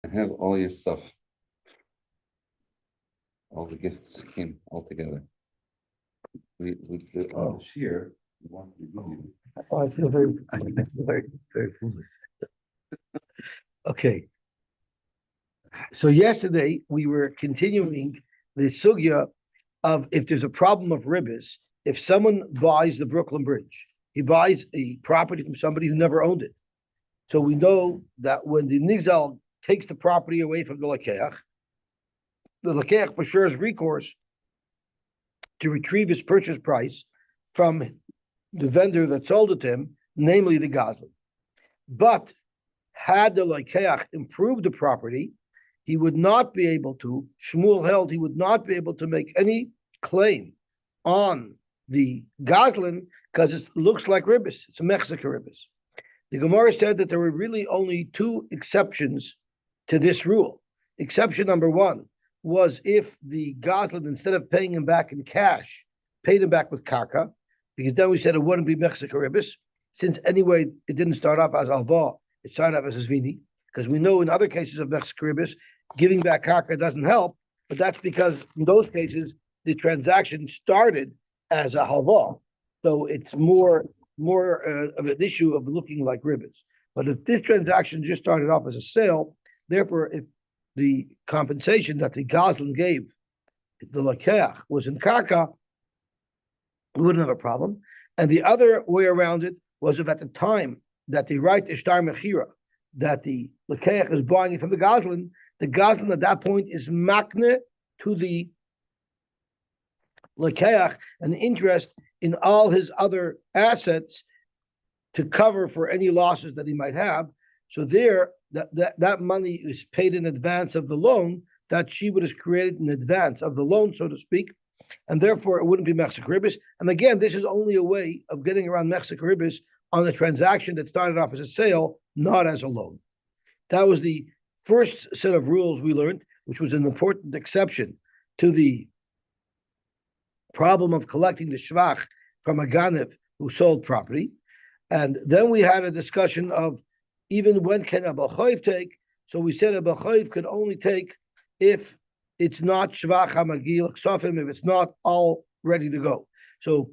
I have all your stuff. All the gifts came all together. On the shear, we wanted to give you. Oh, I feel very, very foolish. Okay. So yesterday we were continuing the sugya of if there's a problem of ribbis, if someone buys the Brooklyn Bridge, he buys a property from somebody who never owned it. So we know that when the Nigzal takes the property away from the Lakeach for sure has recourse to retrieve his purchase price from the vendor that sold it to him, namely the Goslin. But had the Lakeach improved the property, he would not be able to, Shmuel held he would not be able to make any claim on the Goslin because it looks like ribbis. It's a Mexican ribbis. The Gemara said that there were really only two exceptions to this rule. Exception number one was if the Goslin, instead of paying him back in cash, paid him back with karka, because then we said it wouldn't be Mexican ribbis, since anyway it didn't start off as alva, it started off as a zvini, because we know in other cases of Mexican ribbis, giving back karka doesn't help, but that's because in those cases the transaction started as a halva, so it's more of an issue of looking like ribbis. But if this transaction just started off as a sale, therefore, if the compensation that the Goslin gave the Lakeach was in karka, we wouldn't have a problem. And the other way around it was if at the time that the right ishtar mechira, that the Lakeach is buying it from the Goslin at that point is makne to the Lakeach an interest in all his other assets to cover for any losses that he might have. So there, that money is paid in advance of the loan. That shibud is created in advance of the loan, so to speak, and therefore it wouldn't be Mexican ribbis. And again, this is only a way of getting around Mexican ribbis on a transaction that started off as a sale, not as a loan. That was the first set of rules we learned, which was an important exception to the problem of collecting the shvach from a ganev who sold property. And then we had a discussion of even when can a b'choiv take. So we said a b'choiv could only take if it's not shvach hamagil ksafim, if it's not all ready to go. So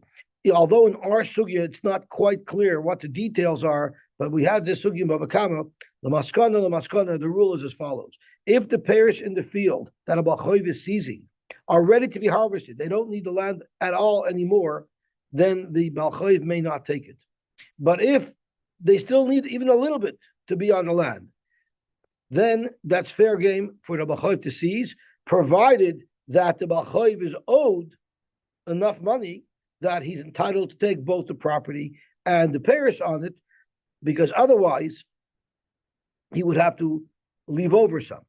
although in our sugya it's not quite clear what the details are, but we have this sugya Bava Kama, the maskana, the rule is as follows. If the parish in the field that a b'choiv is seizing are ready to be harvested, they don't need the land at all anymore, then the b'choiv may not take it. But if they still need even a little bit to be on the land, then that's fair game for the b'choiv to seize, provided that the b'choiv is owed enough money that he's entitled to take both the property and the parish on it, because otherwise he would have to leave over some.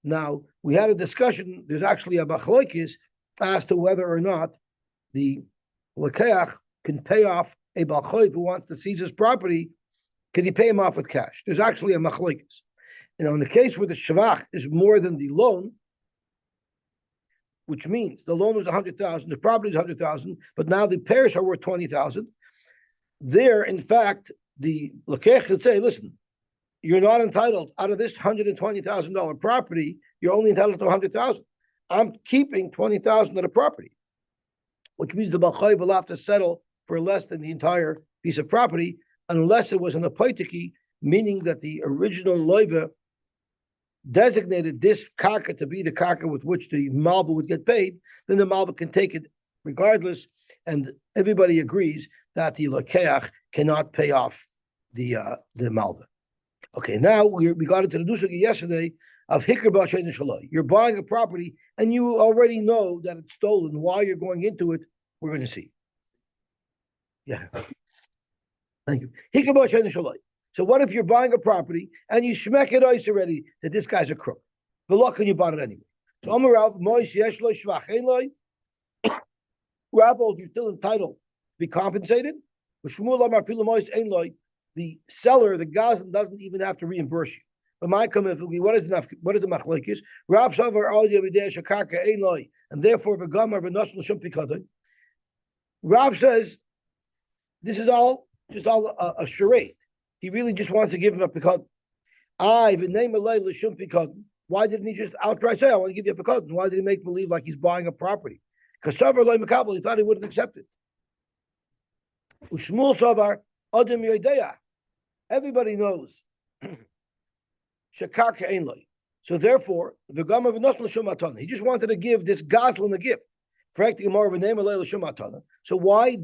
Now, we had a discussion, there's actually a machlokes as to whether or not the Lakeach can pay off a b'choiv who wants to seize his property. Can he pay him off with cash? There's actually a machlokes. In the case where the shvach is more than the loan, which means the loan was 100,000, the property is 100,000, but now the parish are worth 20,000. There, in fact, the Lakeach could say, listen, you're not entitled out of this $120,000 property, you're only entitled to 100,000. I'm keeping 20,000 of the property, which means the b'choiv will have to settle for less than the entire piece of property, unless it was an apoitiki, meaning that the original loiva designated this karka to be the karka with which the malva would get paid. Then the malva can take it regardless, and everybody agrees that the lakeach cannot pay off the malva. Okay, now we got into the nusach yesterday of hikr b'ashein shaloi. You're buying a property and you already know that it's stolen. Why you're going into it, we're going to see. Yeah. Thank you. Hikr b'ashein shaloi. So what if you're buying a property and you shmek it ice already that this guy's a crook? But luck and you bought it anyway. So Amar Rav Moish yesh lo shvach ein loy. Rav holds you're still entitled to be compensated. But Shmuel Amar Pilu Moish ein loy. The seller, the Gazan, doesn't even have to reimburse you. But my comment will be, what is the machlokes? Rav Savar al yavidei shakarka ein loy, and therefore v'gamar v'nosel shum pikadon. Rav says this is all just all a charade. He really just wants to give him a pikadon. I v'nei malay l'shum pikadon. Why didn't he just outright say, I want to give you a pekadon? Why did he make believe like he's buying a property? Because Savar loy makabel, he thought he wouldn't accept it. Ushmul Savar, Adam Yodeya. Everybody knows. Shekarka ein loy. So therefore, the Gamar v'nosl shumatana. He just wanted to give this Goslin a gift. So why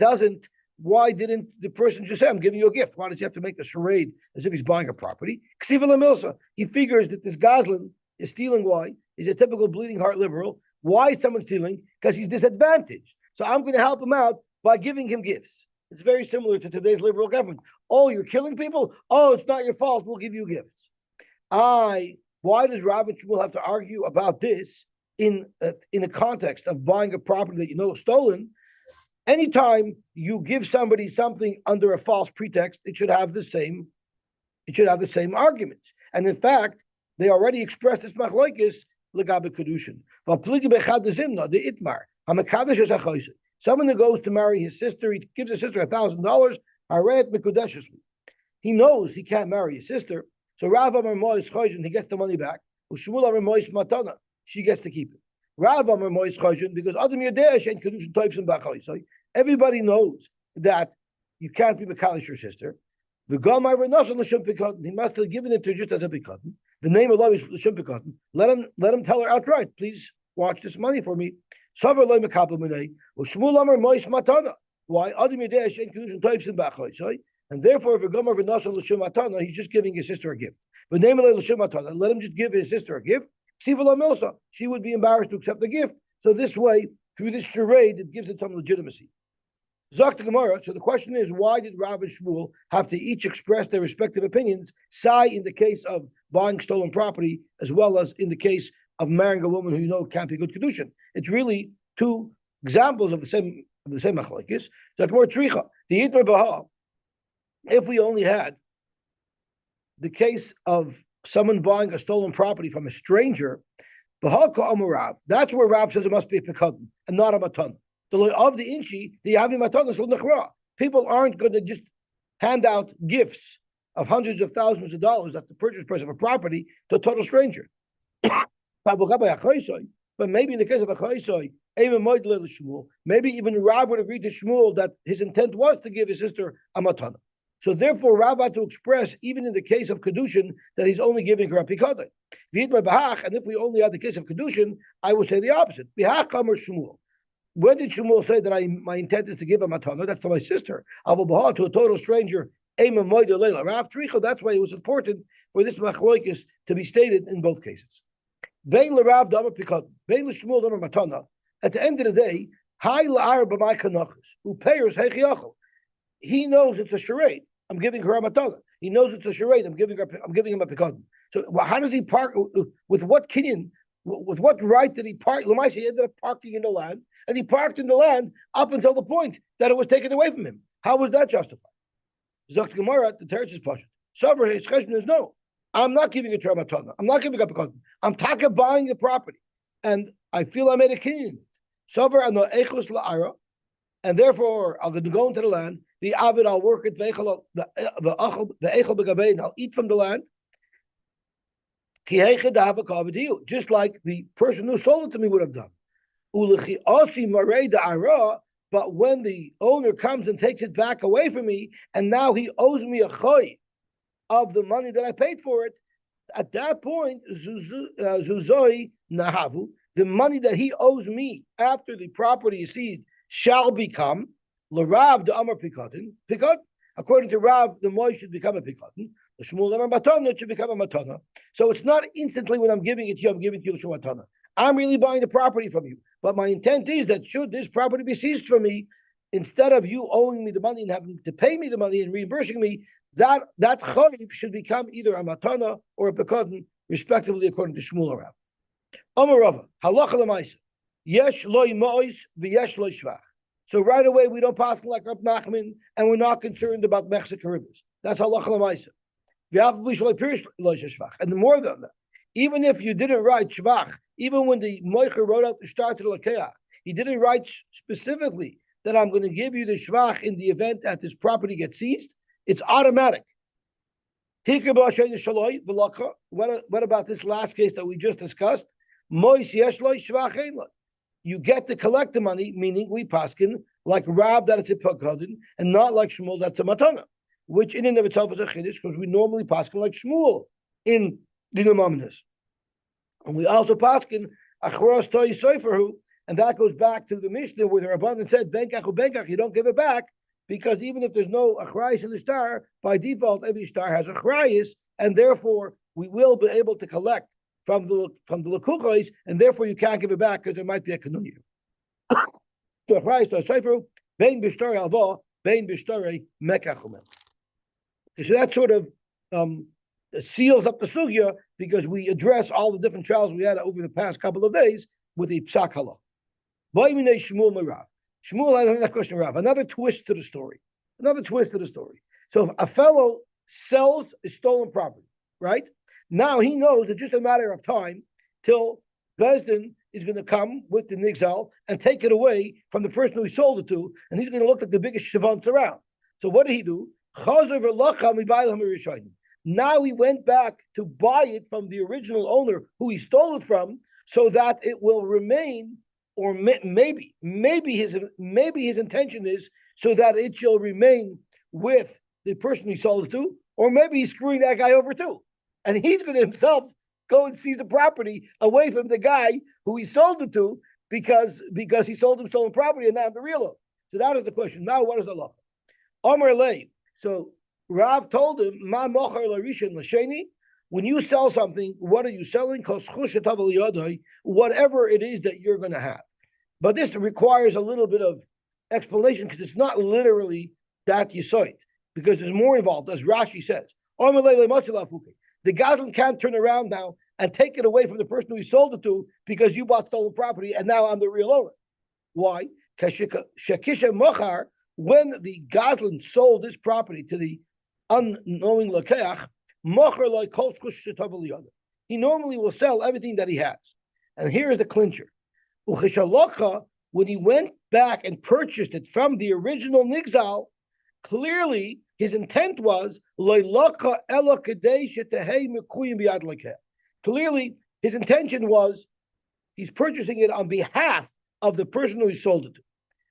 didn't the person just say, I'm giving you a gift? Why does he have to make the charade as if he's buying a property? He figures that this Goslin is stealing. Why? He's a typical bleeding heart liberal. Why is someone stealing? Because he's disadvantaged. So I'm going to help him out by giving him gifts. It's very similar to today's liberal government. Oh, you're killing people? Oh, it's not your fault. We'll give you gifts. Why does Rav and Shmuel have to argue about this in a context of buying a property that you know is stolen? Anytime you give somebody something under a false pretext, it should have the same arguments. And in fact, they already expressed this machlokes legabe kedushin. The itmar someone who goes to marry his sister, he gives his sister $1,000. He knows he can't marry his sister. So Rav Amar Mois Choshen, he gets the money back. Shmuel Amar Mois Matana, she gets to keep it. Rav Amar Mois Choshen, because Adam Yodea Shein Kedushin Toifsim B'Chali. So everybody knows that you can't be Mekalish your sister. The Gamar V'Nasan L'Shem Pekatan, he must have given it to her just as a Pekatan. The name of love is L'Shem Pekatan. Let him tell her outright, please watch this money for me. Savar Loi Mekabel Minei, Shmuel Amar Mois Matana. Why? Adam Yodea Shein Kedushin Toifsim B'Chali. And therefore, if a Gomer v'nasal l'shum atana, he's just giving his sister a gift. But name it l'shum atana, let him just give his sister a gift. Sivala milsa, she would be embarrassed to accept the gift. So this way, through this charade, it gives it some legitimacy. Zok the Gemara. So the question is, why did Rav and Shmuel have to each express their respective opinions? Sai in the case of buying stolen property, as well as in the case of marrying a woman who you know can't be good kedushin. It's really two examples of the same machlokes. Zok more tricha the yitmer baha. If we only had the case of someone buying a stolen property from a stranger, that's where Rav says it must be a pekadon and not a matana. The law of the inchi, the yavi matana is nechra. People aren't going to just hand out gifts of hundreds of thousands of dollars at the purchase price of a property to a total stranger. But maybe in the case of a chaysoy, maybe even Rav would agree to Shmuel that his intent was to give his sister a matana. So therefore, Rav had to express, even in the case of Kedushin, that he's only giving her a pikadon. And if we only had the case of Kedushin, I would say the opposite. Shmuel. When did Shmuel say that my intent is to give a matana? That's to my sister. To a total stranger. Rav Tricha. That's why it was important for this machlokes to be stated in both cases. At the end of the day, he knows it's a charade. I'm giving her a matana. He knows it's a charade. I'm giving him a pekadon. So how does he park? With what kinyan? With what right did he park? Lamaisa, he ended up parking in the land, and he parked in the land up until the point that it was taken away from him. How was that justified? Zok Gemara, the Teretz is pashut. Sover his cheshbon is no. I'm not giving it to a matana. I'm not giving a pekadon. I'm taka buying the property, and I feel I made a kinyan. Sover and the echos la'ara, and therefore I'll go into the land. The avid, I'll work it. The echel begabein, I'll eat from the land. Just like the person who sold it to me would have done. But when the owner comes and takes it back away from me, and now he owes me a choy of the money that I paid for it, at that point, zuzoi nahavu, the money that he owes me after the property is seized shall become l'Rav the Amar Pikadon. According to Rav, the moy should become a Pikadon. The Shmuel Amar Matana should become a Matana. So it's not instantly when I'm giving it to you, I'm giving it to you l'Shum Matana. I'm really buying the property from you. But my intent is that should this property be seized from me, instead of you owing me the money and having to pay me the money and reimbursing me, that chayv should become either a Matana or a Pikadon, respectively, according to Shmuel Rav. Amar Rava, halacha l'maisa, yesh loy mois v'yesh loy shvach. So right away we don't pass like Rab Nachman, and we're not concerned about Mexican rivers. That's halacha l'maisa. And more than that, even if you didn't write shvach, even when the moicher wrote out the start to the lakeach, he didn't write specifically that I'm going to give you the shvach in the event that this property gets seized. It's automatic. What about this last case that we just discussed? You get to collect the money, meaning we paskin like Rab that it's a pakadin, and not like Shmuel that's a matana, which in and of itself is a chiddush because we normally paskin like Shmuel in Dinamaminas. And we also paskin achros toy soiferhu, and that goes back to the Mishnah where the Rabbanan said benkach u benkach, you don't give it back because even if there's no achrayis in the star, by default every star has achrayis, and therefore we will be able to collect from the lekuchos, and therefore you can't give it back because there might be a kanunya. So achrayis to soiferhu bein b'shtarei alva bein b'shtarei mekachumem. So that sort of seals up the sugya because we address all the different trials we had over the past couple of days with the psak halach. Shmuel had another question, Rav. Another twist to the story. So if a fellow sells a stolen property, right? Now he knows it's just a matter of time till Bezdin is going to come with the nixal and take it away from the person who he sold it to, and he's going to look like the biggest shavant around. So what did he do? Now he went back to buy it from the original owner who he stole it from, so that it will remain, or maybe his intention is so that it shall remain with the person he sold it to, or maybe he's screwing that guy over too, and he's going to himself go and seize the property away from the guy who he sold it to because he sold him stolen property and not the real owner. So that is the question. Now, what is the law? Amar lei. So Rav told him, "Ma mocher larishin l'sheni." When you sell something, what are you selling? Whatever it is that you're going to have. But this requires a little bit of explanation because it's not literally that you saw it, because there's more involved, as Rashi says. The Gazlan can't turn around now and take it away from the person who he sold it to because you bought stolen property and now I'm the real owner. Why? When the Gazlan sold this property to the unknowing Lakeach, he normally will sell everything that he has. And here is the clincher. When he went back and purchased it from the original Nigzal, clearly his intent was clearly his intention was he's purchasing it on behalf of the person who he sold it to.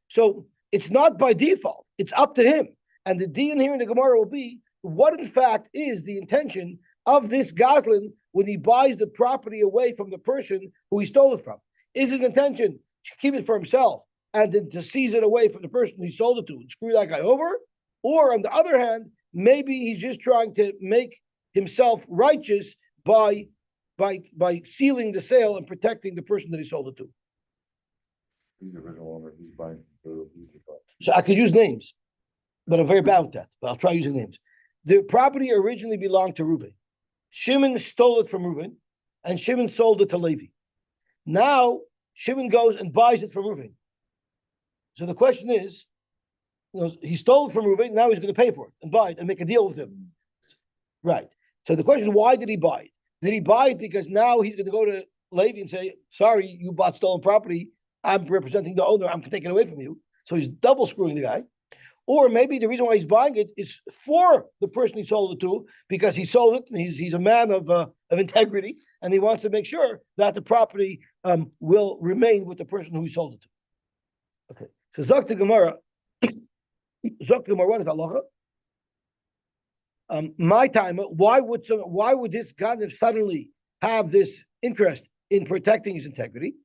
So it's not by default, it's up to him. And the din here in the Gemara will be what in fact is the intention of this Gazlan when he buys the property away from the person who he stole it from. Is his intention to keep it for himself and then to seize it away from the person he sold it to and screw that guy over? Or on the other hand, maybe he's just trying to make himself righteous by sealing the sale and protecting the person that he sold it to. He's the original owner. He's buying. So I could use names, but I'm very bad with that. But I'll try using names. The property originally belonged to Reuben. Shimon stole it from Reuben, and Shimon sold it to Levi. Now Shimon goes and buys it from Reuben. So the question is, he stole it from Reuben. Now he's going to pay for it and buy it and make a deal with him. Right. So the question is, why did he buy it? Did he buy it because now he's going to go to Levi and say, "Sorry, you bought stolen property. I'm representing the owner. I'm taking it away from you." So he's double screwing the guy. Or maybe the reason why he's buying it is for the person he sold it to, because he sold it and he's a man of integrity, and he wants to make sure that the property will remain with the person who he sold it to. Okay. So Zok to Gemara. Zok to Gemara, what is halacha? My time. Why would this Ganav suddenly have this interest in protecting his integrity?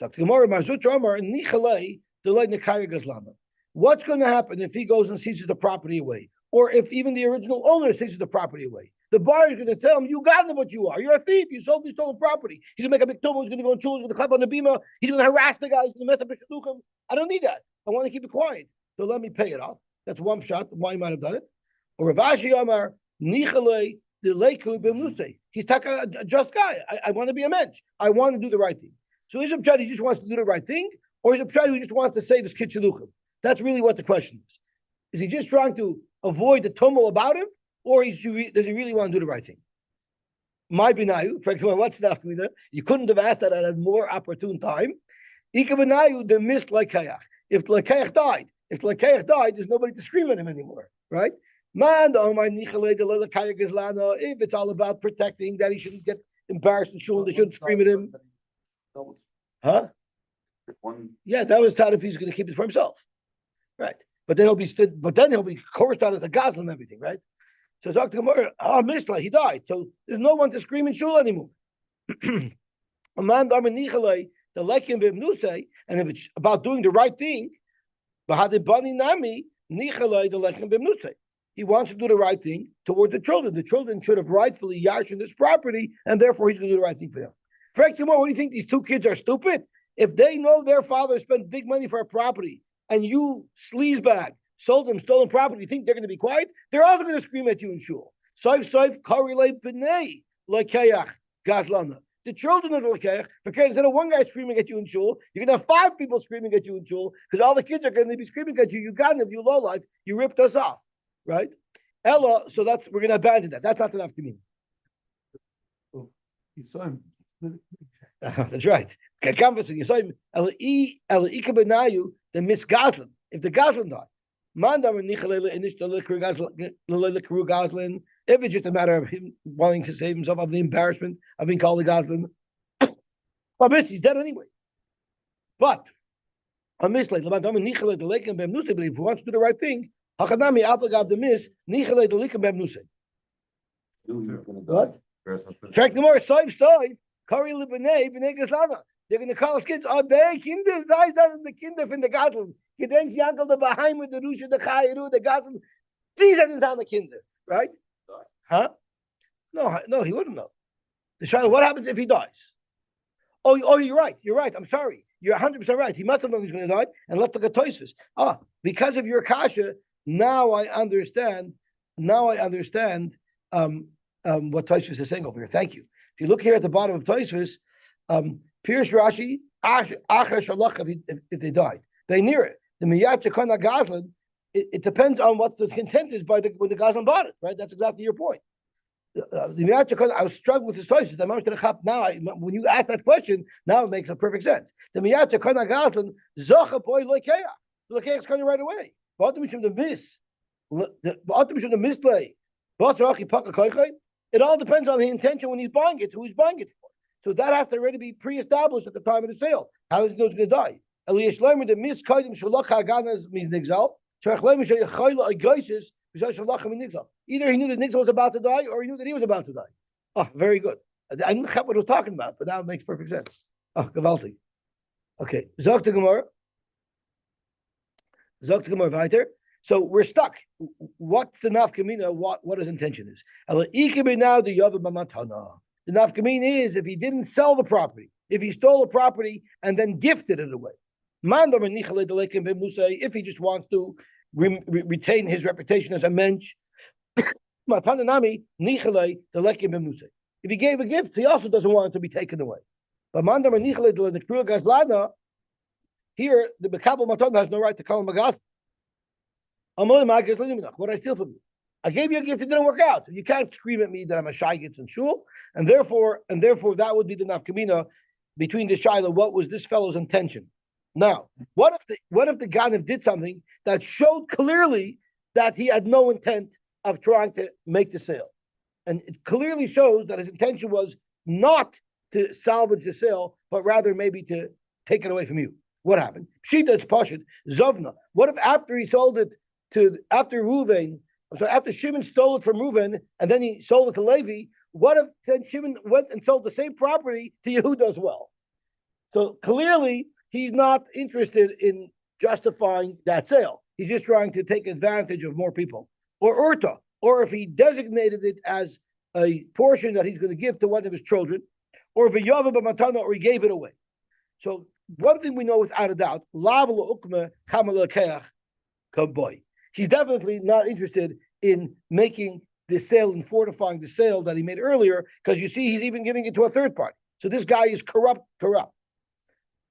Zok to Gemara. Marzutra Amar Nichalei Delay Nekaya Gazlama. What's going to happen if he goes and seizes the property away? Or if even the original owner seizes the property away? The buyer is going to tell him, "You got them what you are. You're a thief. You sold me stolen property." He's going to make a big tumult. He's going to go and choose with the clap on the bima. He's going to harass the guy. He's going to mess up the shidduchim. I don't need that. I want to keep it quiet. So let me pay it off. That's one shot. Why he might have done it. Or Ravashi Amar, Nichalei, the Leiku Bemuse. He's a just guy. I want to be a mensch. I want to do the right thing. So is he just wants to do the right thing? Or is he just wants to save his kid shidduchim? That's really what the question is. Is he just trying to avoid the tumult about him, or does he really want to do the right thing? My binayu, frankly, what's that? You couldn't have asked that at a more opportune time. Ika binayu, the missed Lekayach. If Lekayach died, there's nobody to scream at him anymore, right? Man, if it's all about protecting that he shouldn't get embarrassed in shul, they shouldn't scream at him. Huh? Yeah, that was taught if he's going to keep it for himself, right? But then he'll be chorused out as a goslin and everything, right? So Dr. Gemara, Mishla, he died, so there's no one to scream in shul anymore. A man the lekim b'mnusay, and if it's about doing the right thing, b'hadibani nami nichalei the lekim b'mnusay. He wants to do the right thing towards the children. The children should have rightfully yashin this property, and therefore he's going to do the right thing for them. Frank, what do you think? These two kids are stupid? If they know their father spent big money for a property, and you sleazebag sold them stolen property, you think they're going to be quiet? They're also going to scream at you in shul. Soif kari le b'nei lekayach gazlana. The children of the Lekech, instead of one guy screaming at you in shul, you're going to have 5 people screaming at you in shul, because all the kids are going to be screaming at you. You got him, you lowlife, you ripped us off, right? Ella, so we're going to abandon that. That's not enough to mean. That's right. You saw him. The misgazlin. If the gazlin died, if it's just a matter of him wanting to save himself of the embarrassment of being called a goslin, well, he's dead anyway. But if he wants to do the right thing, what? Track the more soif. They're going to call us kids. Oh, they kinder, the kinder from the goslin. Gedenkst Yankel the Baheim with the Rusha, the Chayiru, the goslin. These are the kinder, right? Huh? No, he wouldn't know. The child, what happens if he dies? Oh, you're right. I'm sorry. You're 100% right. He must have known he's going to die, and let's look at Toysus. Because of your kasha, now I understand what Toysus is saying over here. Thank you. If you look here at the bottom of Toysus, Pirush Rashi, if they died, they near it. The Miyat Chakana Gazlan, it depends on what the content is when the Gazlan bought it, right? That's exactly your point. The Miyat Chakana, I was struggling with this choices. Now, when you ask that question, now it makes a perfect sense. The Miyat Chakana Gazlan, Zocha Poi Loikeya. The Loikeya is coming right away. It all depends on the intention when he's buying it, who he's buying it for. So that has to already be pre-established at the time of the sale. How is he know he's going to die? Either he knew that Nixon was about to die, or he knew that he was about to die. Oh, very good. I didn't get what I was talking about, but now it makes perfect sense. Oh, gewaltig. Okay, Zog to Gemara weiter. So we're stuck. What's the nafkamina? What his intention is? The nafkamina is if he didn't sell the property, if he stole the property and then gifted it away. If he just wants to retain his reputation as a mensch. If he gave a gift, he also doesn't want it to be taken away. But here, the Bekabel Matan has no right to call him a gospel. What I steal from you? I gave you a gift, it didn't work out. You can't scream at me that I'm a shaygitz in shul, and therefore that would be the nafkamina between the shayla. What was this fellow's intention? Now, what if the Ganav did something that showed clearly that he had no intent of trying to make the sale, and it clearly shows that his intention was not to salvage the sale, but rather maybe to take it away from you? What happened? Pshita, it's pashut. Zovna. What if after he sold it after Shimon stole it from Reuven and then he sold it to Levi? What if then Shimon went and sold the same property to Yehuda as well? So clearly he's not interested in justifying that sale. He's just trying to take advantage of more people. Or Urta, or if he designated it as a portion that he's going to give to one of his children, or if he or he gave it away. So one thing we know without a doubt, he's definitely not interested in making the sale and fortifying the sale that he made earlier, because you see he's even giving it to a third party. So this guy is corrupt.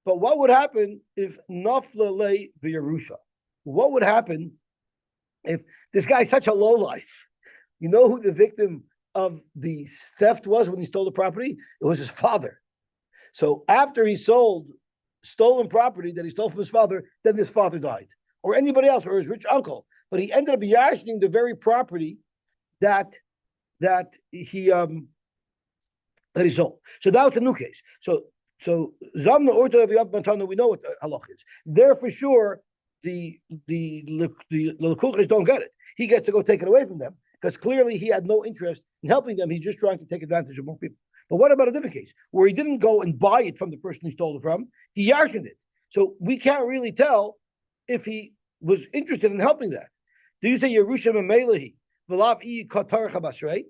But what would happen if Nafla lay B'Yerusha? What would happen if this guy's such a lowlife? You know who the victim of the theft was when he stole the property? It was his father. So after he sold stolen property that he stole from his father, then his father died. Or anybody else, or his rich uncle. but he ended up yashing the very property that that he that he sold. So now it's a new case. So Zamna Orta of Yav Matana, we know what the halach is. There for sure, the Lakuchas don't get it. He gets to go take it away from them because clearly he had no interest in helping them. He's just trying to take advantage of more people. But what about a different case where he didn't go and buy it from the person he stole it from? He yarshened it. So we can't really tell if he was interested in helping that. Do you say Yerusha Memelehi V'lav I Katar Chabasrei?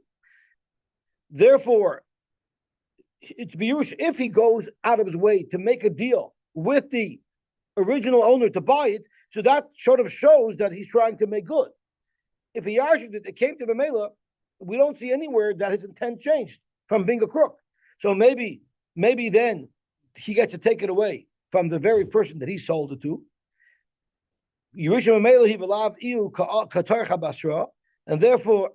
Therefore, it's Yerusha. If he goes out of his way to make a deal with the original owner to buy it, so that sort of shows that he's trying to make good. If he argued it came to Mamela, we don't see anywhere that his intent changed from being a crook. So maybe then he gets to take it away from the very person that he sold it to. And therefore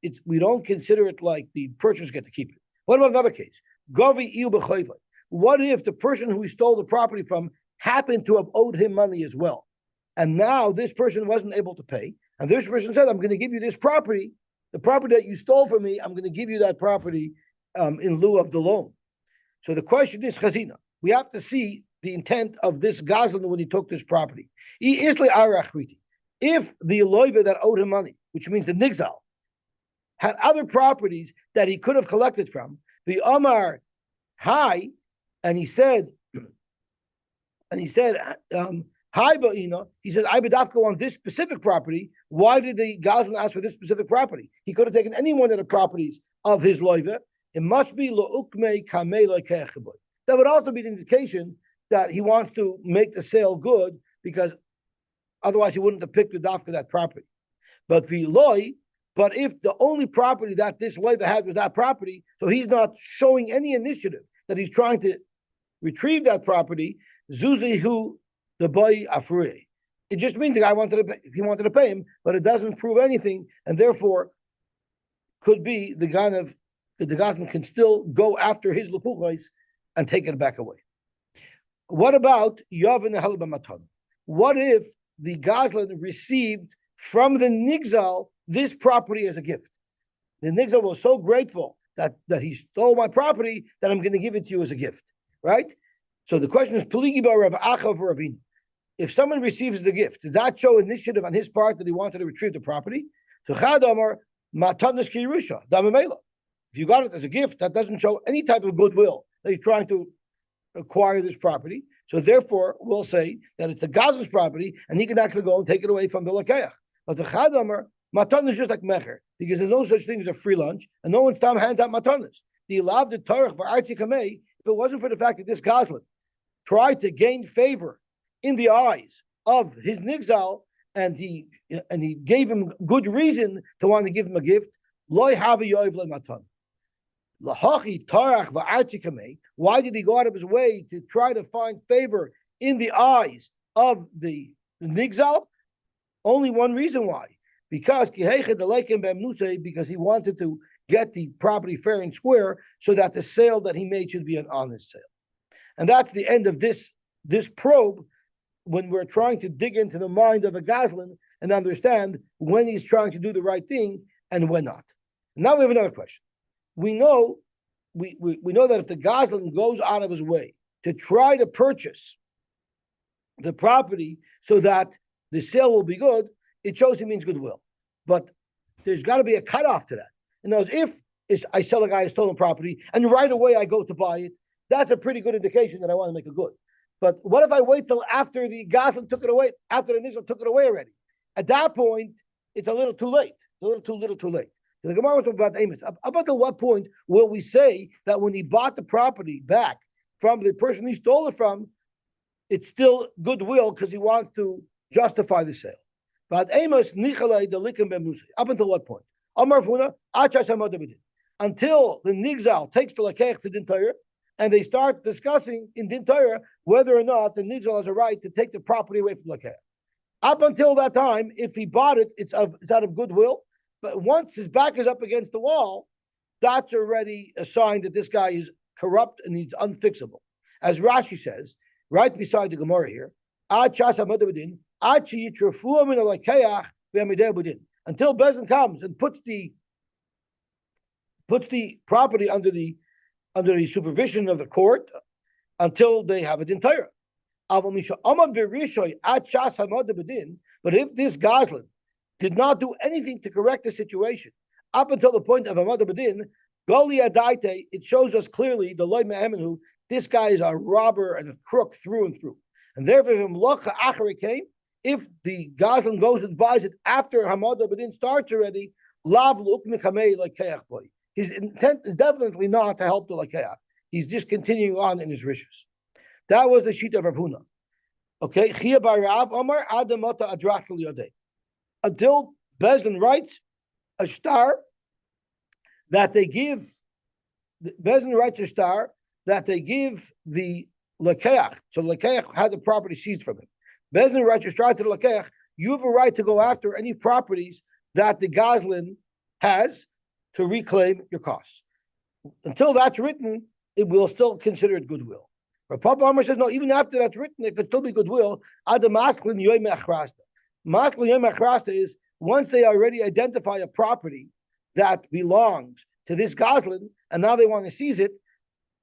it's, we don't consider it like the purchasers get to keep it. What about another case? What if the person who he stole the property from happened to have owed him money as well? And now this person wasn't able to pay. And this person said, I'm going to give you this property, the property that you stole from me, I'm going to give you that property in lieu of the loan. So the question is, Chazina, we have to see the intent of this Gazlan when he took this property. If the loiva that owed him money, which means the Nigzal, had other properties that he could have collected from, the Omar Hi, and he said, Hi, Ba'ina, he said, I bedafko on this specific property. Why did the Gazlan ask for this specific property? He could have taken any one of the properties of his loiva. It must be lo'ukme kamei ke'echaboy. That would also be an indication that he wants to make the sale good, because otherwise he wouldn't have picked the dafka that property. But if the only property that this loiva had was that property, so he's not showing any initiative that he's trying to retrieve that property, zuzihu the boy afrei. It just means the guy he wanted to pay him, but it doesn't prove anything, and therefore could be the Gazlan can still go after his lupuchos and take it back away. What about Yavin Halibamatan? What if the Gazlan received from the Nigzal this property as a gift? The Nigzal was so grateful that he stole my property that I'm going to give it to you as a gift, right? So the question is, Peligi bar Rav Achav or Ravina. If someone receives the gift, does that show initiative on his part that he wanted to retrieve the property? So Chadamar Matanis Kirusha Damamela. If you got it as a gift, that doesn't show any type of goodwill that you're trying to acquire this property. So therefore, we'll say that it's the Gazlan's property, and he can actually go and take it away from the Lakeach. But the Chadamar Matan is just like Mecher, because there's no such thing as a free lunch, and no one's time hands out Matanas. The Lav the Tarach for Arti Kamei, if it wasn't for the fact that this Gazlan tried to gain favor in the eyes of his Nigzal, and he gave him good reason to want to give him a gift. Loy have yoiv le matan. Lahachi tarach va'arti kamei. Why did he go out of his way to try to find favor in the eyes of the Nigzal? Only one reason why. Because he wanted to get the property fair and square, so that the sale that he made should be an honest sale. And that's the end of this probe, when we're trying to dig into the mind of a Gazlan and understand when he's trying to do the right thing and when not. Now we have another question. We know that if the Gazlan goes out of his way to try to purchase the property so that the sale will be good, it shows he means goodwill. But there's got to be a cutoff to that. In other words, if I sell a guy a stolen property and right away I go to buy it, that's a pretty good indication that I want to make a good. But what if I wait till after the Gazlan took it away, after the Nigzal took it away already? At that point, it's a little too late. It's a little too late. So the Gemara was talking about Amos. Up until what point will we say that when he bought the property back from the person he stole it from, it's still goodwill because he wants to justify the sale? But Amos nichalei delikim b'musay. Up until what point? Amar Funa achas hamadabidin. Until the Nigzal takes the Lakeach to Din Torah, and they start discussing in Din Torah whether or not the Nigzal has a right to take the property away from Lakeach. Up until that time, if he bought it, it's out of goodwill. But once his back is up against the wall, that's already a sign that this guy is corrupt and he's unfixable. As Rashi says, right beside the Gemara here, Until Bezin comes and puts the property under the supervision of the court until they have it in Torah. But if this Goslin did not do anything to correct the situation up until the point of Hamad Bedin, Goli Adaite, it shows us clearly the Loy Me'emenu, this guy is a robber and a crook through and through. And therefore, if the Goslin goes and buys it after Hamad Bedin starts already, Lav Luk Mikamei like Boy. His intent is definitely not to help the Lakeach. He's just continuing on in his riches. That was the sheet of Rav Huna. Okay, Chia bar Rav Omar Adamota Adrakal Yodei. Until Bezdin writes a star that they give, Bezdin writes a star that they give the Lakeach. So Lakeach had the property seized from him. Bezdin writes a star to the Lakeach. You have a right to go after any properties that the Goslin has to reclaim your costs. Until that's written, it will still consider it goodwill. But Papa Amar says, no, even after that's written, it could still be goodwill. Adam Masklin Yoy Me'achrasta. Masklin Yoy Me'achrasta is once they already identify a property that belongs to this Goslin, and now they want to seize it,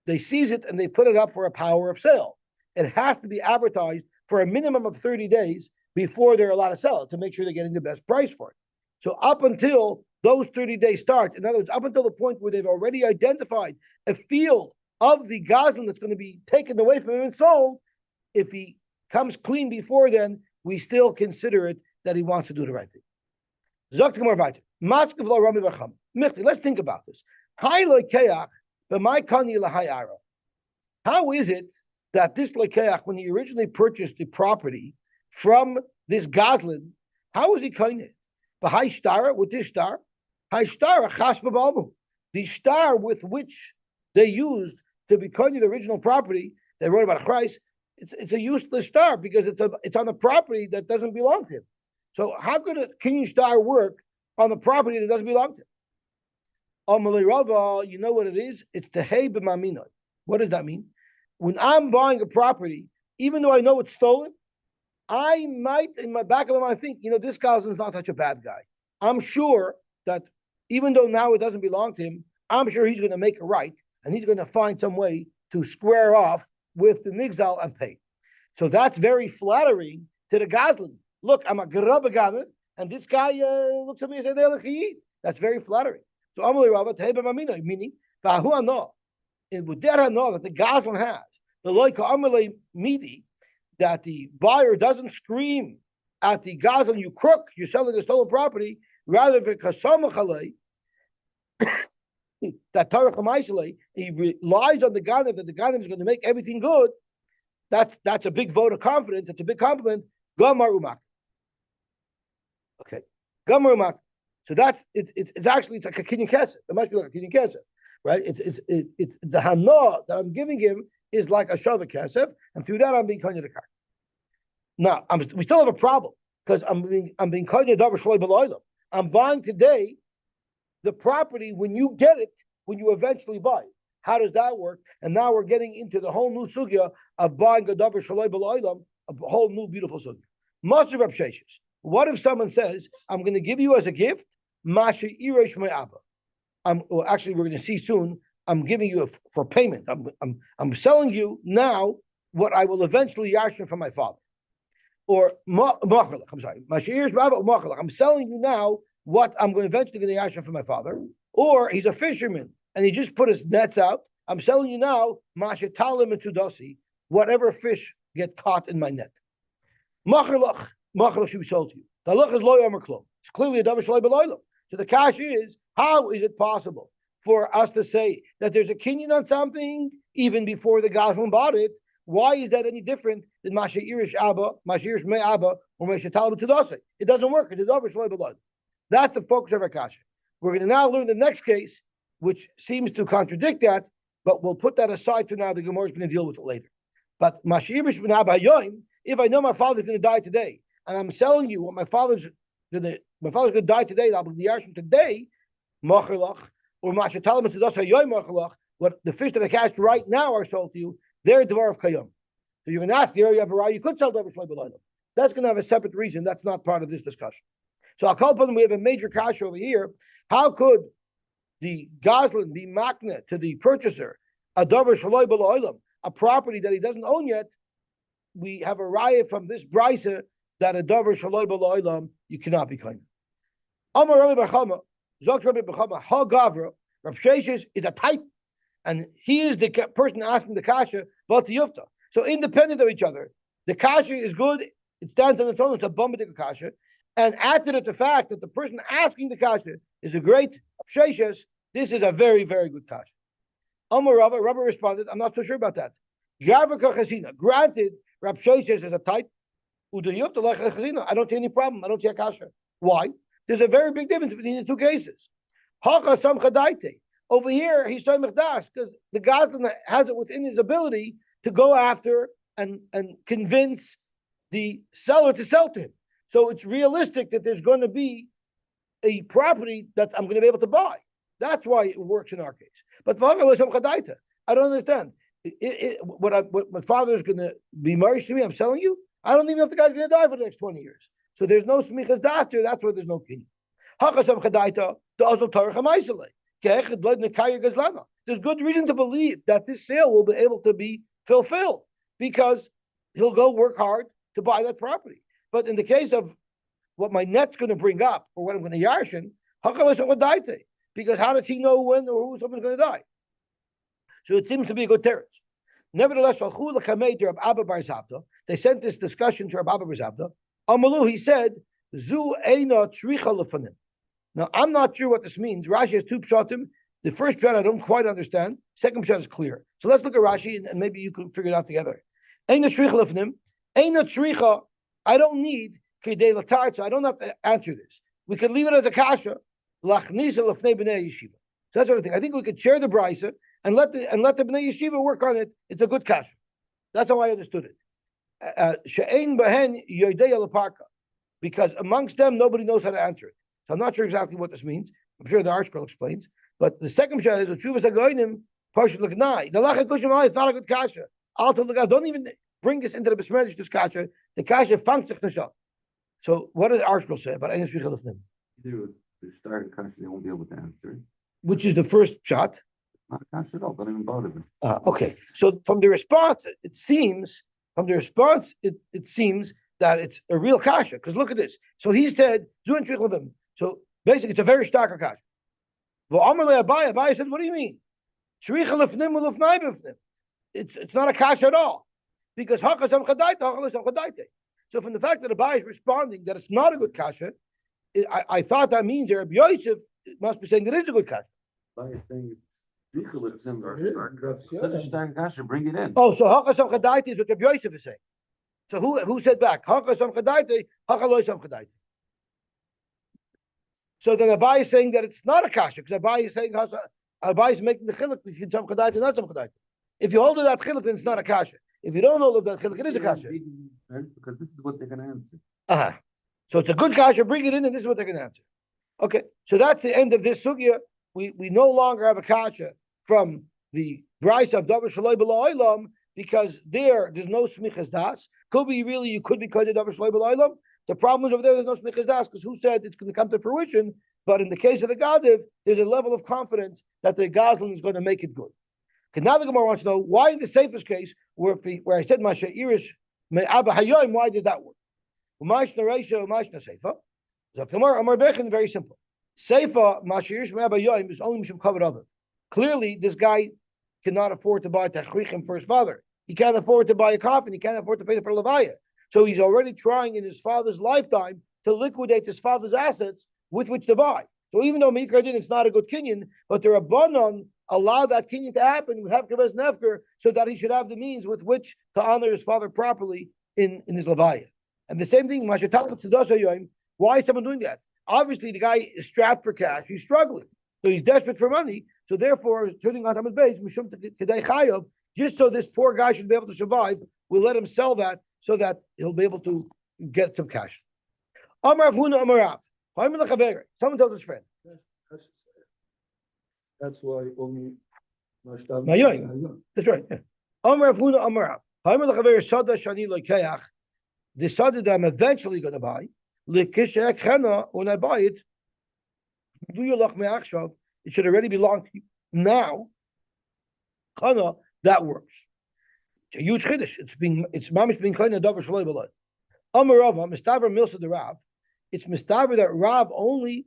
they seize it and they put it up for a power of sale. It has to be advertised for a minimum of 30 days before they're allowed to sell it to make sure they're getting the best price for it. So up until those 30 days start, in other words, up until the point where they've already identified a field of the Goslin that's going to be taken away from him and sold, if he comes clean before then, we still consider it that he wants to do the right thing. Let's think about this. How is it that this Lekeach, when he originally purchased the property from this Goslin, how was he kind of? B'hai star, with this star, Hai star chas b'balmu. The star with which they used to be kind of the original property, they wrote about Christ, it's a useless star because it's on the property that doesn't belong to him. So how could a Kenyan star work on the property that doesn't belong to him? Amalei Rava, you know what it is? It's tehei b'maminoi. What does that mean? When I'm buying a property, even though I know it's stolen, I might, in my back of my mind, think, this Goslin's not such a bad guy. I'm sure that even though now it doesn't belong to him, I'm sure he's going to make it right, and he's going to find some way to square off with the Nigzal and pay. So that's very flattering to the Goslin. Look, I'm a Garabagaman, and this guy looks at me and says, that's very flattering. So Amalei Rava, tehei b'maminoi, meaning, V'ahu ano, it would dare know that the Goslin has, the Loika Amalei Midi, that the buyer doesn't scream at the Goslin, you crook, you're selling a stolen property, rather than that Tarach Hamaishalei, he relies on the Ganev that the Ganev is going to make everything good. That's a big vote of confidence. It's a big compliment. Gamar Umak. Okay, Gamar Umak. So it's actually like a Kinyan Kesef. It must be like a Kinyan Kesef, right? It's the Hana that I'm giving him is like a Shavah Kesef, and through that I'm being Kanya the car. Now we still have a problem because I'm being Kanya Davar Shloi B'Loilam. I'm buying today the property when you get it, when you eventually buy it. How does that work? And now we're getting into the whole new sugya of buying a davar shaloi b'lo'olam, a whole new beautiful sugya. Master Reb Sheshes. What if someone says, I'm going to give you as a gift, Masha Iresh Me'aba. Well, actually, we're going to see soon, I'm giving you for payment. I'm selling you now what I will eventually yashna from my father. Or, I'm sorry, Masha Iresh Me'aba or Machalach. I'm selling you now what I'm eventually going to yashna from my father. Or he's a fisherman and he just put his nets out. I'm selling you now, Masha Talim and Tudasi, whatever fish get caught in my net. Machalach should be sold to you. The halach is lo yomer klum. It's clearly a davar shaloi b'loilam. So the kash is, how is it possible for us to say that there's a kinyan on something even before the Goslin bought it? Why is that any different than Masha Irish Abba, Masha Irish Me Abba, or Masha Talim Tudasi? It doesn't work. It's a davar shaloi b'loilam. That's the focus of our kash. We're going to now learn the next case, which seems to contradict that, but we'll put that aside for now. The Gemara is going to deal with it later. But Masha Irish Ben Abba Yoim, if I know my father's going to die today, and I'm selling you what my father's going to die today, I'll be the Yarshim today, Machalach, or Mashatalim to Das Hayoy Machalach, what the fish that I catch right now are sold to you, they're Dvar of Kayom. So you're going to ask, here you have a right, you could sell Davar Shloi B'Loilam. That's going to have a separate reason. That's not part of this discussion. So I'll call upon them. We have a major kasha over here. How could the Goslin be makna to the purchaser a davar shaloi b'lo'olam, a property that he doesn't own yet? We have a raya from this brisa that a davar shaloi b'lo'olam you cannot be kind. Amar Rabbi Bechama, Zok Rabbi Bechama, Ha Gavra, Rav Sheshes is a type, and he is the person asking the kasha, but the yufta. So independent of each other, the kasha is good. It stands on its own. It's a bombadik kasha, and added to the fact that the person asking the kasha is a great Sheshes. This is a very, very good kasha. Amar Rabba responded, I'm not so sure about that. Gavra Chazina, granted, Rav Sheshes is a type. I don't see any problem. I don't see a kasha. Why? There's a very big difference between the two cases. Over here, he's saying mechdas because the Goslin has it within his ability to go after and convince the seller to sell to him. So it's realistic that there's going to be a property that I'm going to be able to buy. That's why it works in our case. But I don't understand. What my father is going to be married to me, I'm selling you. I don't even know if the guy's going to die for the next 20 years. So there's no smichas das here. That's why there's no kinyan. There's good reason to believe that this sale will be able to be fulfilled because he'll go work hard to buy that property. But in the case of what my net's going to bring up or what I'm going to yarshin, because how does he know when or who someone's going to die? So it seems to be a good terrace. Nevertheless, they sent this discussion to Rabbi Bar Zabda. Amalu, he said, Zu eina tricha lefanim. Now, I'm not sure what this means. Rashi has two pshatim. The first pshat I don't quite understand. Second pshat is clear. So let's look at Rashi and maybe you can figure it out together. Eina tricha lefanim. Eina tricha, I don't need kedei latarza. I don't have to answer this. We can leave it as a kasha. Lachnisa lefnei b'nei yeshiva. So that's what I think. I think we could share the brisa and let the b'nei yeshiva work on it. It's a good kasha. That's how I understood it. She'ein bahen yodei laparka. Because amongst them, nobody knows how to answer it. So I'm not sure exactly what this means. I'm sure the article explains. But the second shot is, Chuvas HaGoinim, Parshas L'Gnai. The Lachat Kushim is not a good kasha. Don't even bring this into the Besmedish, this kasha. The kasha fangs sich nicht. So what does the article say about Eines Vichel Lefnim? The start of kasha, they won't be able to answer it. Which is the first shot. Not a kasha at all. Don't even bother them. Okay. So from the response, it seems that it's a real kasha. Because look at this. So he said, Zuin Trich Levim. So basically, it's a very stark kasha. Abai said, what do you mean? It's not a kasha at all. Because so from the fact that Abai is responding that it's not a good kasha, I thought that means Rabbi Yosef must be saying that it is a good kasha. Abai is saying such a stark kasha, bring it in. Oh, so Hakasam Chadaita is what Rabbi Yosef is saying. So who said back? Hakasam Chadaita, Hakaloisam Chadaita. So then Abai is saying that it's not a kasha, because Abai is saying Abai is making the chiluk between some chadaita and not some chadaita. If you hold it that chiluk, then it's not a kasha. If you don't hold it that chiluk, it is a kasha. Because this is what they're going to answer. So it's a good kasha. Bring it in, and this is what they're going to answer. Okay. So that's the end of this sugya. We no longer have a kasha from the brisa of davar shaloi b'lo'olam because there's no smichas das. Could be really you could be called davar shaloi b'lo'olam. The problem is over there's no smichas das because who said it's going to come to fruition? But in the case of the Gadiv, there's a level of confidence that the Goslin is going to make it good. Okay, now the Gemara wants to know why in the safest case where I said Masha Irish me Abba Hayoim, why did that work? Umash Nareisha, Umash Naseifa. The Gemara Amar Bechin, very simple. Seifa Masha Irish me Abba Hayoim is only Mishum covered of it. Clearly, this guy cannot afford to buy Tachrichim for his father. He can't afford to buy a coffin. He can't afford to pay for Levaya. So he's already trying in his father's lifetime to liquidate his father's assets with which to buy. So even though Mikra Din is not a good kinyan, but the Rabbanon allow that kinyan to happen with Hefker Bes Nefker so that he should have the means with which to honor his father properly in his Levaya. And the same thing, why is someone doing that? Obviously, the guy is strapped for cash. He's struggling. So he's desperate for money. So therefore, turning on Hamid Beis, Mishum Kedei Chayav, just so this poor guy should be able to survive, we'll let him sell that so that he'll be able to get some cash. Amar Avhuna Amar Rav. Someone tells his friend. That's why only Mayoim. That's right. Amar Avhuna Amar Rav. decided that I'm eventually going to buy, when I buy it, it should already belong to you. Now, chana, that works. It's a huge chiddush. It's mamish being kind of davar shaloi b'loy. Amar Rava, mistaver milsa the Rav. It's mistaver that Rav only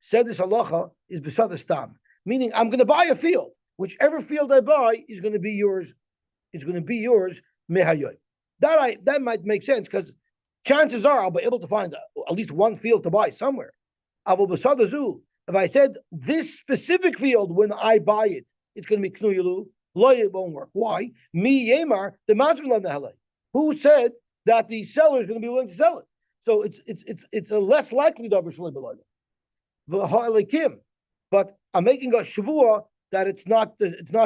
said this halacha is besad stam, meaning I'm going to buy a field. Whichever field I buy is going to be yours. It's going to be yours mehayoy. That might make sense because chances are I'll be able to find at least one field to buy somewhere. Avol besad azul. If I said this specific field when I buy it, it's going to be knuyalu. It won't work. Why? Me yemar the matzav. Who said that the seller is going to be willing to sell it? So it's a less likely davar shalei b'loy. But I'm making a shavua that it's not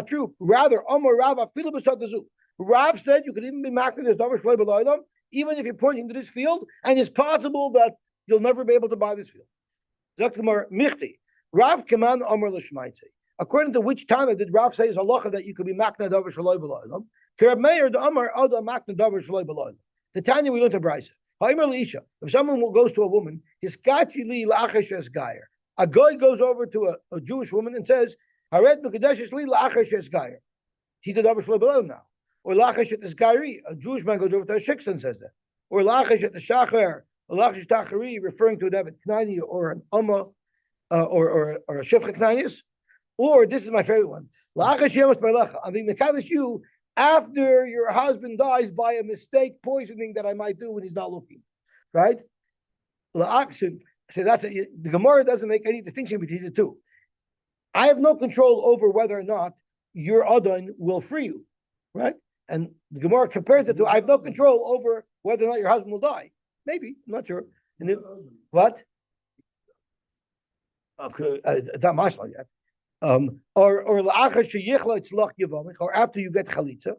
true. Rather, Amar Rav afilu b'sad azu. Rav said you could even be makna this davar shalei b'loy even if you're pointing to this field, and it's possible that you'll never be able to buy this field. Zaktamar michti. Rav Kaman Amar Lishmaitze. According to which Tana did Rav say is halacha that you could be makna davar shaloi b'loy? Kerab Meir the Amar Oda makna davar shaloi b'loy. The Tanya we learned to Brisa. If someone goes to a woman, his kachi li la'acheshes gayer. A guy goes over to a Jewish woman and says, "Haret mekadeshes li la'acheshes gayer." He's a davar shaloi b'loy now. Or la'acheshet is gairi. A Jewish man goes over to a shiksa and says that. Or la'acheshet is shacher. La'acheshet tachari, referring to a David Knani or an Amma or a Shefcha Knanius. Or this is my favorite one. La'acheshet yemas b'lecha. I'm being mekadesh you after your husband dies by a mistake poisoning that I might do when he's not looking, right? So that's the Gemara doesn't make any distinction between the two. I have no control over whether or not your adon will free you, right? And the Gemara compares it to I have no control over whether or not your husband will die. Maybe, I'm not sure. What? Okay, not much like that. Or after you get chalitza,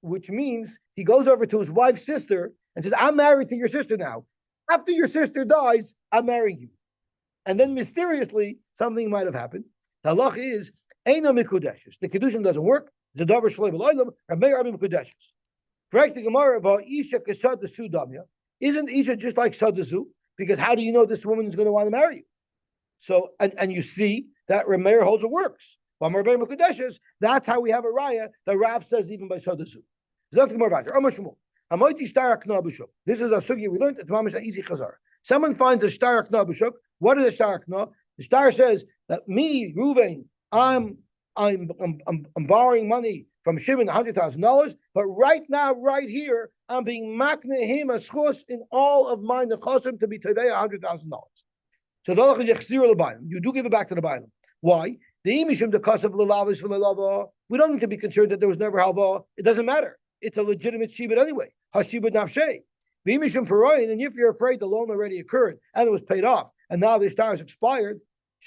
which means he goes over to his wife's sister and says, "I'm married to your sister now. After your sister dies, I'm marrying you." And then mysteriously, something might have happened. The halach is eino mikudeshes. The kedushin doesn't work. The davar shalei b'loylam ramei rabim mikudeshes. Correct the Gemara about Isha kesad desu damya. Isn't Isha just like sadazu? Because how do you know this woman is going to want to marry you? So, and you see that Rameir holds it works. That's how we have a raya that Rav says even by Sadazu. This is a sugi we learned. It's mamish an easy chazar. Someone finds a shtar akna b'shuk. What is a shtar akna? The shtar says that me, Ruvain, I'm borrowing money from Shimon $100,000, but right now, right here, I'm being makne him a schus in all of my nechosim to be today $100,000. So you do give it back to the Bailam. Why? We don't need to be concerned that there was never halva. It doesn't matter. It's a legitimate shibud anyway. Hashibud nafshay. And if you're afraid the loan already occurred and it was paid off, and now the star is expired,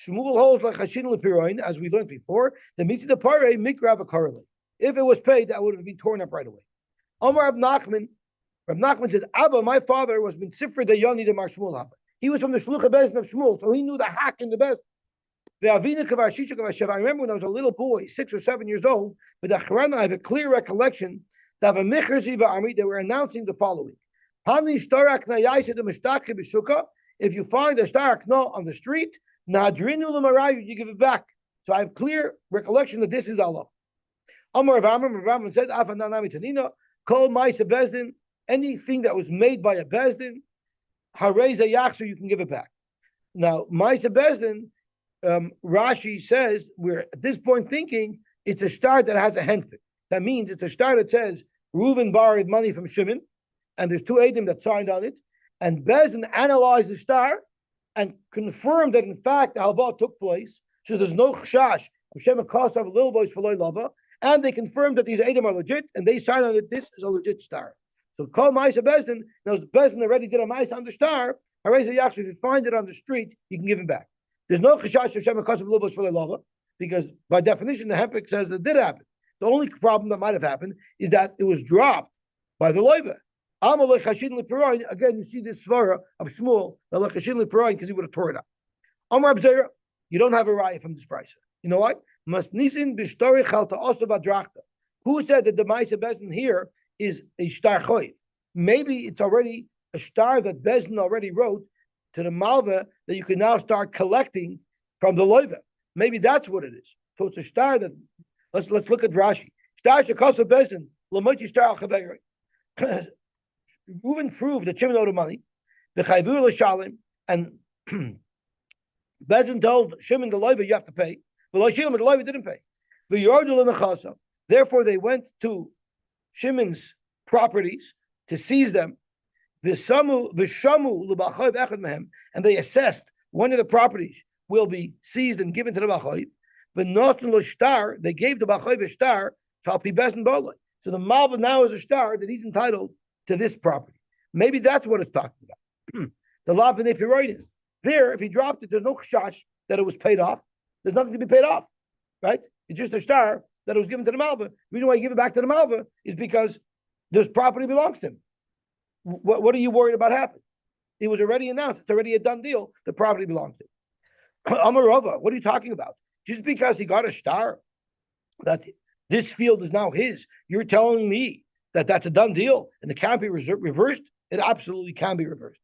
Shmuel holds like Hashin lepiroin, as we learned before. The mitzvah the pare mikrav korrelate. If it was paid, that would have been torn up right away. Omar Rab Nachman says, "Abba, my father was min sifra de yoni de Mar Shmuel Abba. He was from the Shlucha Bezin of Shmuel, so he knew the hack in the best. I remember when I was a little boy, 6 or 7 years old, but I have a clear recollection that they were announcing the following. If you find a shtar akna on the street, you give it back. So I have clear recollection that this is Allah. Amar Rav Amram says, Kol Ma'isa Bezdin, anything that was made by a Bezdin, Hareza Yachsu, you can give it back. Now, Ma'isa Bezdin, Rashi says, we're at this point thinking it's a shtar that has a henfik. That means it's a shtar that says, Reuven borrowed money from Shimon, and there's 2 Eidim that signed on it, and Bezdin analyzed the shtar and confirmed that in fact the halva took place, so there's no chashash, Hashem cost of a little voice for loy lava, and they confirmed that these Eidim are legit, and they signed on it, this is a legit shtar. So call Ma'isa Bezdin, now Bezdin already did a Ma'isa on the shtar, if you find it on the street, you can give it back. There's no chashash of Shem Kosav Lubos for lava, because by definition the Hempik says that did happen. The only problem that might have happened is that it was dropped by the loiva. Again, you see this svara of Shmuel, because he would have tore it up. Amar Abzera, you don't have a raya from this price. You know what? Who said that the Ma'isa Bezdin here is a star choiv. Maybe it's already a star that Bezin already wrote to the Malva that you can now start collecting from the loiva. Maybe that's what it is. So it's a star that let's look at Rashi. Star shekasa Bezin lamochi star al chaveri. Reuven proved that Shimon owed him money. The chayvur l'shalim, and Bezin told Shimon the loiva you have to pay. The loiva didn't pay. The yordu l'nechasa. Therefore, they went to Shimon's properties to seize them. And they assessed one of the properties will be seized and given to the Bachayv. They gave the Bachayv a star. So the Malva now is a star that he's entitled to this property. Maybe that's what it's talking about. The Lav and Epiroidin. There, if he dropped it, there's no chash that it was paid off. There's nothing to be paid off, right? It's just a star that it was given to the Malva. The reason why you give it back to the Malva is because this property belongs to him. What are you worried about happening? It was already announced. It's already a done deal. The property belongs to him. Amarova, what are you talking about? Just because he got a star, that this field is now his, you're telling me that that's a done deal and it can't be reversed? It absolutely can be reversed.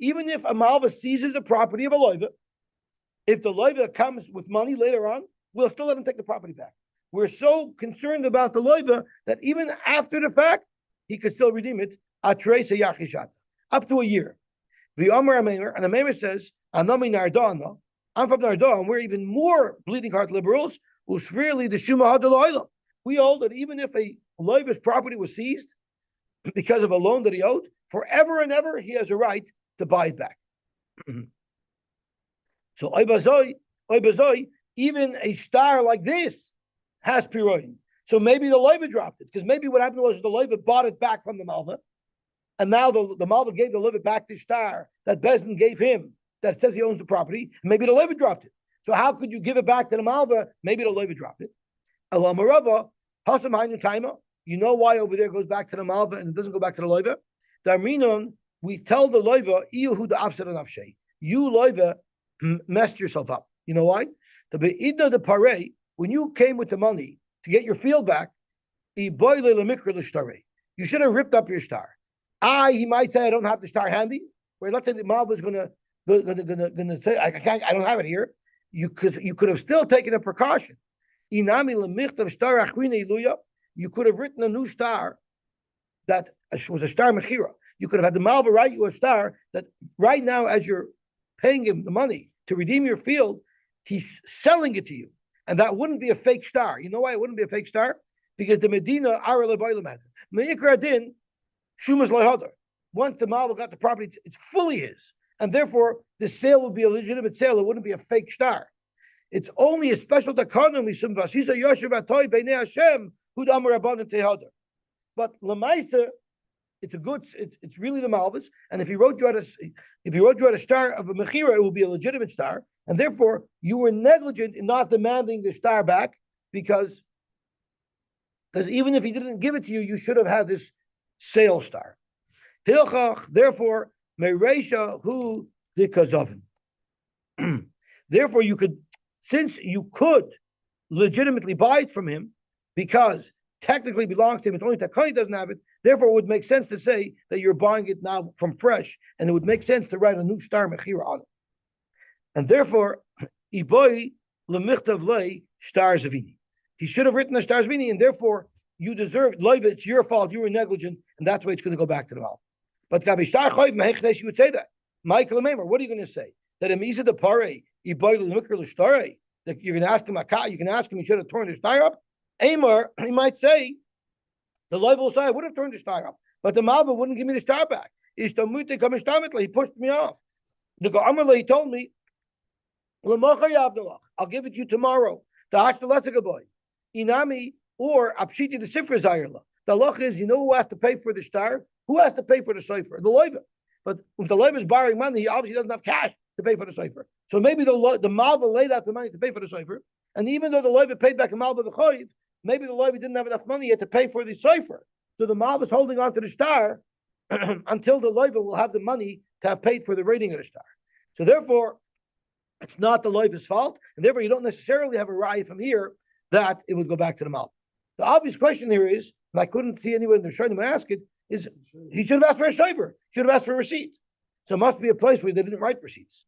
Even if a Malva seizes the property of a loiva, if the loiva comes with money later on, we'll still let him take the property back. We're so concerned about the loiva that even after the fact, he could still redeem it up to a year. The Omer Amemer, and the Amemer says, I'm from Narda, and we're even more bleeding heart liberals. We hold that even if a loiva's property was seized because of a loan that he owed, forever and ever he has a right to buy it back. So Oibazoi, even a star like this has piroin. So maybe the loiva dropped it, because maybe what happened was the loiva bought it back from the Malva, and now the Malva gave the loiva back to star that Bezdin gave him, that says he owns the property, and maybe the loiva dropped it. So how could you give it back to the Malva? Maybe the loiva dropped it. Alamarava, Hasam Hainu Taima. You know why over there it goes back to the Malva and it doesn't go back to the loiva? Darminon, we tell the loiva, Iyahu the Afsar Nafshay. You loiva messed yourself up. You know why? The Be'idna the Pare, when you came with the money to get your field back, you should have ripped up your star. He might say, I don't have the star handy. Where let's say the Malva is gonna say, I don't have it here. You could have still taken a precaution. You could have written a new star that was a star mechira. You could have had the Malva write you a star that right now, as you're paying him the money to redeem your field, he's selling it to you. And that wouldn't be a fake star. You know why it wouldn't be a fake star? Because the Medina are Meikradin, Shumas Loyhodar. Once the Malva got the property, it's fully his. And therefore, the sale would be a legitimate sale. It wouldn't be a fake star. It's only a special economy. But Lamaisa, it's really the Malvas. And if he wrote you out a star of a Mechira, it will be a legitimate star. And therefore, you were negligent in not demanding the star back because even if he didn't give it to you, you should have had this sale star. Hilchach, therefore, Meresha hu dikazovin. Therefore, since you could legitimately buy it from him, because technically belongs to him, it's only Takani doesn't have it, therefore it would make sense to say that you're buying it now from fresh, and it would make sense to write a new star mechira on it. And therefore, Iboy lemichtav lei star zavini. He should have written a star zavini, and therefore you deserve loiva. It's your fault. You were negligent, and that's why it's going to go back to the mouth. But Gabi star choiv mehechnesh, you would say that. Michael Maimer, what are you going to say? That Emisa de Pare Iboy lemikr l'shtare. That you're going to ask him you can ask him. He should have torn the star up. Amar, he might say, the loiva will say, I would have turned the star up, but the Malva wouldn't give me the star back. He pushed me off. The Amar, he told me, I'll give it to you tomorrow. The Hashtalasaka boy. Inami or Apshiti the Sifra Zayarla. The loch is, you know who has to pay for the star? Who has to pay for the cipher? The loiva. But if the loiva is borrowing money, he obviously doesn't have cash to pay for the cipher. So maybe the Malva laid out the money to pay for the cipher. And even though the loiva paid back a Malva the Choiv, maybe the loiva didn't have enough money yet to pay for the cipher. So the Malva is holding on to the star until the loiva will have the money to have paid for the rating of the star. So therefore, it's not the loiva's fault, and therefore you don't necessarily have a raya from here that it would go back to the Malva. The obvious question here is, and I couldn't see anyone in the Shainim ask it, is he should have asked for a shaver. Should have asked for a receipt. So it must be a place where they didn't write receipts.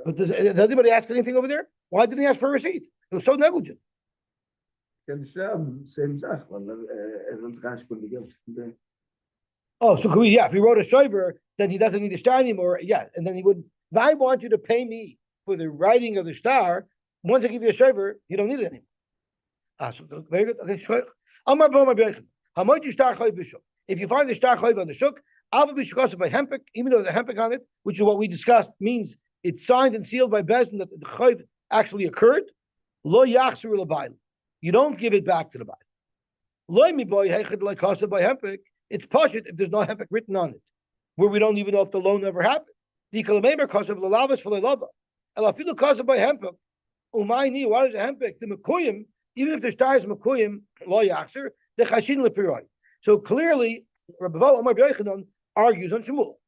But does anybody ask anything over there? Why didn't he ask for a receipt? It was so negligent. Oh, so if he wrote a shaver, then he doesn't need a star anymore. Yeah, and then he would. If I want you to pay me for the writing of the star, once I give you a shaver, you don't need it anymore. So very good. Okay, sure. How much you start bishop? If you find the star on the shuk, by hempik, even though the hempik on it, which is what we discussed, means it's signed and sealed by Bezdin that the chayv actually occurred. Lo yachzur l'bayil. You don't give it back to the bayil. Lo mi boy hechad like kosav by hempik. It's pashut if there's no hempik written on it, where we don't even know if the loan ever happened. The kalamemer kosav l'lavas for l'lava. Elafilu kosav by hempik. Umayni, what is a hempik? The mekuyim, even if the star is mekuyim, lo yachzur, the chashin lepiroi. So clearly, Rabbi Bava Amar B'Yochanan argues on Shmuel.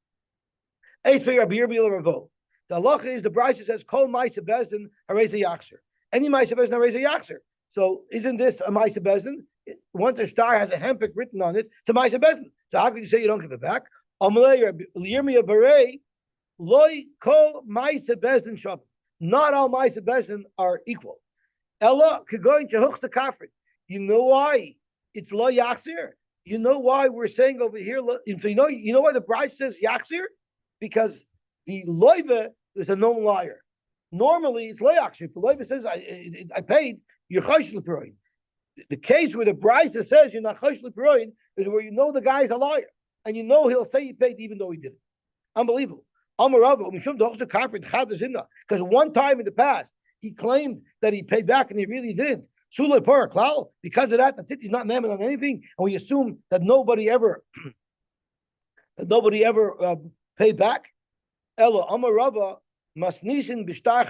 Eis Rabbi Yirmiyah Ravo. The halacha is the Brisa says Kol Ma'aseh Bezdin Hareza Yachzer. Any Ma'aseh Bezdin Hareza Yachzer. So isn't this a Ma'aseh Bezdin? Once a star has a hempik written on it, it's a Ma'aseh Bezdin. So how can you say you don't give it back? Amalei Rabbi Yirmiyah Barei Loi Kol Ma'aseh Bezdin Shav. Not all Ma'aseh Bezdin are equal. Ella Kegoin Shehuch Kafrin. You know why it's Lo Yachzer? You know why we're saying over here? So you know why the bride says Yachzir? Because the loiva is a known liar. Normally it's lo yachzir. If the loiva says I paid, you're chaysh l'piroin. The case where the bride says you're not chaysh l'piroin is where you know the guy's a liar and you know he'll say he paid even though he didn't. Unbelievable. Because one time in the past he claimed that he paid back and he really didn't. Because of that, the he's not mammon on anything, and we assume that nobody ever paid back. Elo Amarava Masnishin Bishtar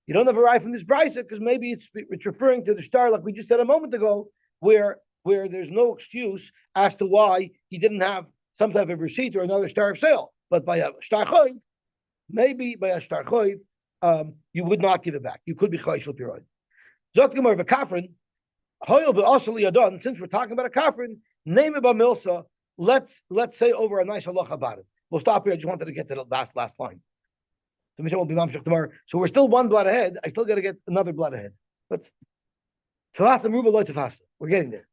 You don't have a right from this brisa because maybe it's referring to the star like we just said a moment ago, where there's no excuse as to why he didn't have some type of receipt or another star of sale. But by a star choiv, maybe by a star choiv, you would not give it back. You could be chayish l'piroid. Zoktimar of a kafrin, hoyel ve'asali adon. Since we're talking about a kafrin, name it b'milsa. Let's say over a nice halacha about it. We'll stop here. I just wanted to get to the last line. So Mishnah will be mamshach tomorrow. So we're still one blood ahead. I still got to get another blood ahead. But tefasta meruba loy tefasta. We're getting there.